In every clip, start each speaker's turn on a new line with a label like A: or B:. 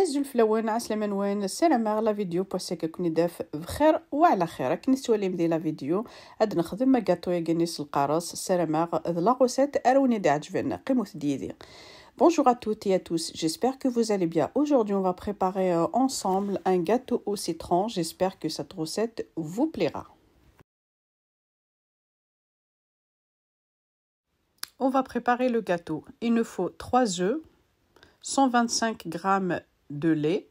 A: عز الفلوين عسلامة وين السلام على فيديو بوسيك كوني داف بخير وعلى خير. راكني سوالي مدي لا فيديو اد نخدم ما غاتو يغنيس القارص السلام على لا غوسيت اروني دي عجبنا قيموت ديدي. Bonjour à toutes et à tous, j'espère que vous allez bien. Aujourd'hui, on va préparer ensemble un gâteau au citron. J'espère que cette recette vous plaira. On va préparer le gâteau. Il nous faut 3 œufs, 125 g de lait,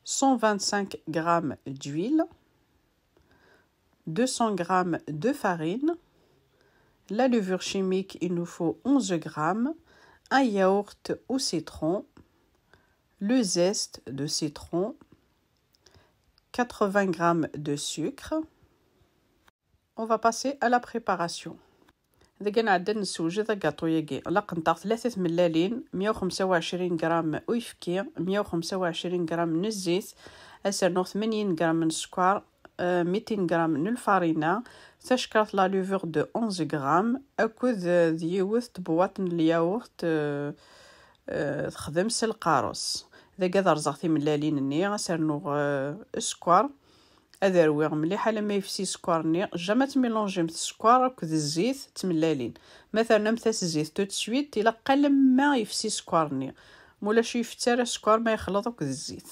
A: 125 g d'huile, 200 g de farine, la levure chimique, il nous faut 11 g, un yaourt au citron, le zeste de citron, 80 g de sucre. On va passer à la préparation. دقنا عندنا نسوجد الكاطو ياكي لا قنطار 3 ملالين 125 غرام ويفكي 125 غرام من الزيت اسرنو 80 غرام من السكر 200 غرام من الفارينه تشكرت لا لوفور دو 11 غرام اكود ديوث بواط الياغورت تخدمس القاروس دقا رزقتي ملالين ني اسرنو السكر ادروي مليح على ما يفسي سكرني جامع تميلونجي السكر كد الزيت تملالين مثلا مثاس الزيت تو تسويت الى قل ما يفسي سكرني مولاش يفتر السكر ما يخلط كد الزيت.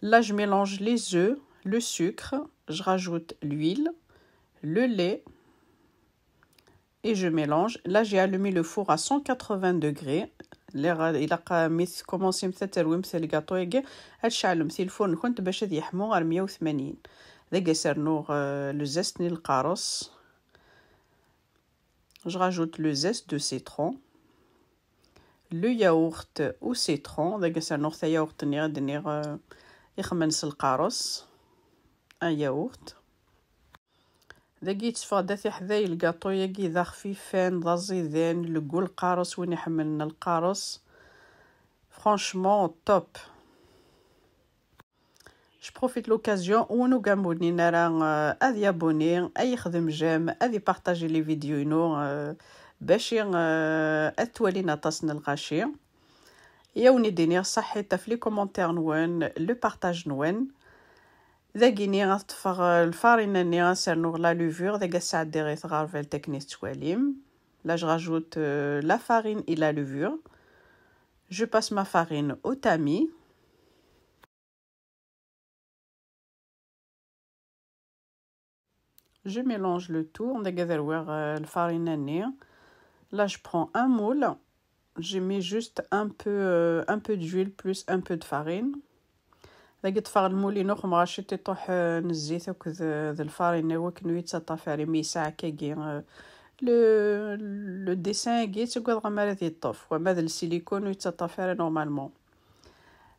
A: Là je mélange les œufs, le sucre, je rajoute l'huile, le lait et je mélange. Là j'ai allumé le four à 180 degrés. الى ميت كومونسي مثل تروي مثل الكاطو ياكي هتشعل مثل الفرن كنت باش يحمو غير 180 داكا سرنو لو زيست ني القاروس. Je rajoute le zeste de citron, le yaourt au citron داكا سرنو حتى ياغورت ني غادي ني يخمنس القاروس ان ياغورت داكي تفادا في حذاي الكاطو ياكي ذا خفيفان ذا زيدان لقول القارص وين يحملنا القارص فرانشمون توب. Je profite l'occasion ونو كامبوني نرا اذي ابوني اي خدم جام اذي بارطاجي لي فيديو نو باش اتولينا تصن الغاشي يوني ديني صحي تفلي كومونتير نوين لو بارطاج نوين ذاكيني غتفغ الفارينه ني غنسرنو لا لوفور داكا ساعه ديري ثغار في التكنيك تواليم. Là je rajoute la farine et la levure. Je passe ma farine au tamis. Je mélange le tout. داكا درويغ الفارينه ني. Là je prends un moule. Je mets juste un peu d'huile plus un peu de farine. داكا تفغ المولينو خمغاشي تطوح نزيت وكذ الفارينه وكنو يتصطافاري مي ساعه كاكي le dessin كي تقول غمار ذي الطف وما ذا السيليكون يتصطافاري نورمالمون.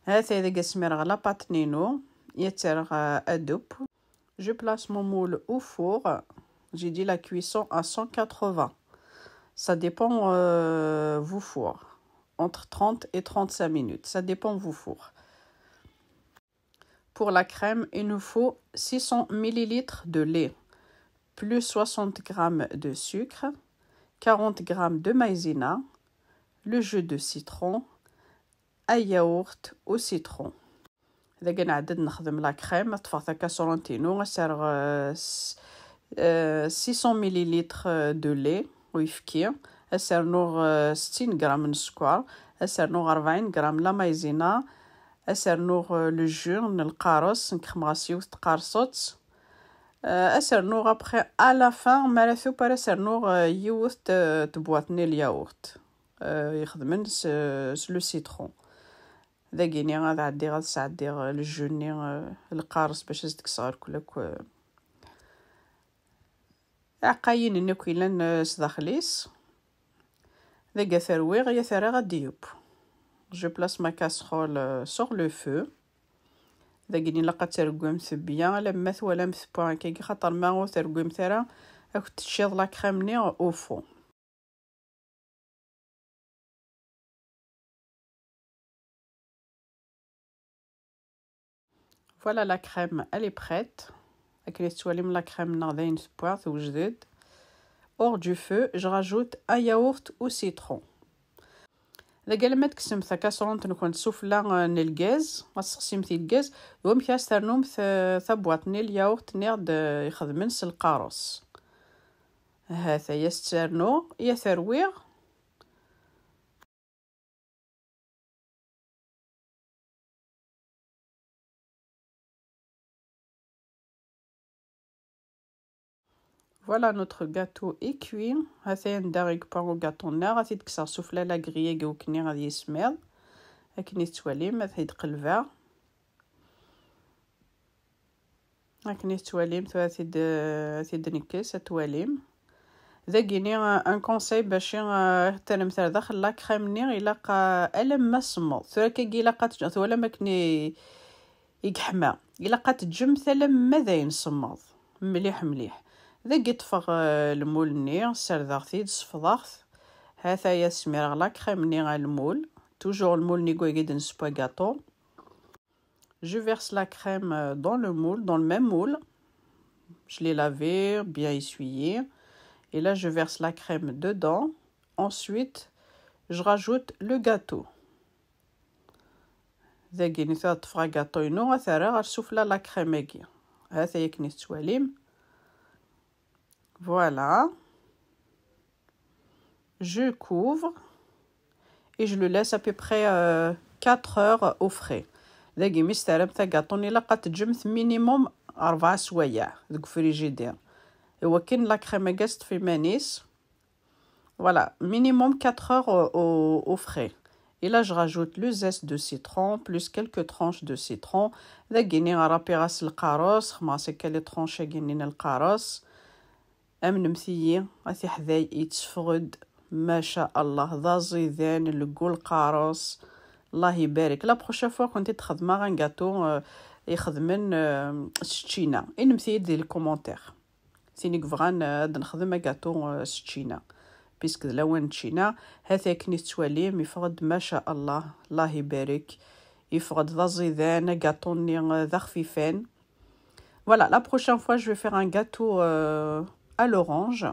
A: هذا داكا سمير لا باتنينو يترغ ادوب. Je place mon moule au four. J'ai dit la cuisson à 180. Ça dépend vos fours. Entre 30 et 35 minutes. Ça dépend vos fours. Pour la crème, il nous faut 600 ml de lait, plus 60 g de sucre, 40 g de maïzena, le jus de citron, un yaourt au citron. إذا كان عدد نخدم لا كريم طفغت كاسورونتينو غسرغ 600 ملل دو لي ويفكي اسرنوغ 60 غرام من السكر اسرنوغ 40 غرام لا مايزينا اسرنوغ لو جو من القارص نكخمغاسيو تقارصوت اسرنوغ ابخي الا فان مالاثو بارا اسرنوغ يوث تبواطني الياغورت يخدمن لو سيترون ذاكيني غادي عدي غاد سعدي الجوني القارص باش زدك صغار كلك عقاين انو كيلان سداخليس ذاكا ثرويغ يا ثرا غادي يوب. Je place ma casserole sur le feu. ذاكيني لقا ترقوم ثبيا لما ثولا مثبوان كي خاطر ما غو ترقوم ثرا اكو تشيض لا كريمني او فو. Voilà la crème, elle est prête. Avec les toilettes, la crème n'a rien de poire, hors du feu, je rajoute un yaourt au citron. اذا قال ما تكسمت كاسرون تكون سفلى الغاز غتسقسيمتي الغاز يوم كاسترنوم ثبوطني الياغورت نيرد يخدمن القاروس هذا يسترنو يا ثرويغ Voilà notre gâteau est cuit. هذا ندير بارو غاتونا غادي تكسر سفلى لا غريي وكني غادي يسمر هاكني تواليم هذا يتقلبها هاكني تواليم هذا نكس تواليم ذاكيني ان كونساي باش تنمثل داخل لا كريم ني الا الم ما صمود ثراكي الا قات ولا ماكني يقحما الا قات تجم ثلم ماذا ينصمد مليح مليح ذاك يطفغ المول ني سرداغتي صفضاغت هذا يسمير لا كريم ني غا المول توجور المول ني قيد نسبوا غاطو je verse la crème dans le moule dans le même moule je l'ai lavé bien essuyé et là je verse la crème dedans ensuite je rajoute le gâteau ذاك نتا طفغ غاطو ينو ثرا غتسفلا لا كريم هكي هذا يكني التواليم voilà je couvre et je le laisse à peu près 4 heures au frais ذاك مسترم تا غاطوني لا قد تجمث مينيموم 4 سوايع ذاك فريجيدير ايوا كاين لا كريم كاست في مانيس voilà minimum 4 heures au frais et là je rajoute le zeste de citron plus quelques tranches de citron ذاكيني غرابي غاس القاروس خماسي كالي طرونشي كاينين القاروس امن مثيي غاتي حذاي يتفغد ما شاء الله ذا زيدان الكول قاروس الله يبارك لا بروشا فوا كنتي تخدم غان غاتو يخدمن ستشينا ان مثيي دير الكومونتير سينيك فغان هاد نخدم غاتو ستشينا بيسك لوان تشينا هذا كني تواليم يفقد ما شاء الله الله يبارك يفقد ذا زيدان غاتوني ذا خفيفان voilà la prochaine fois je vais faire un gâteau à l'orange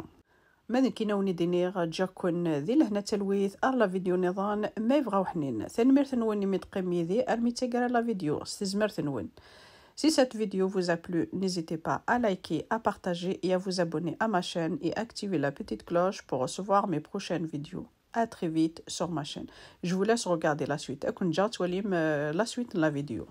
A: ماذا كيناوني دينيغ جاكون ذي لهنا تلويث لا فيديو نظام ما يبغاو حنين ثاني ثنوني متقمي ذي ارمي تقرا لا فيديو استزمر ثنون. Si cette vidéo vous a plu, n'hésitez pas à liker, à partager et à vous abonner à ma chaîne et activer la petite cloche pour recevoir mes prochaines vidéos. À très vite sur ma chaîne. Je vous laisse regarder la suite. La suite de la vidéo.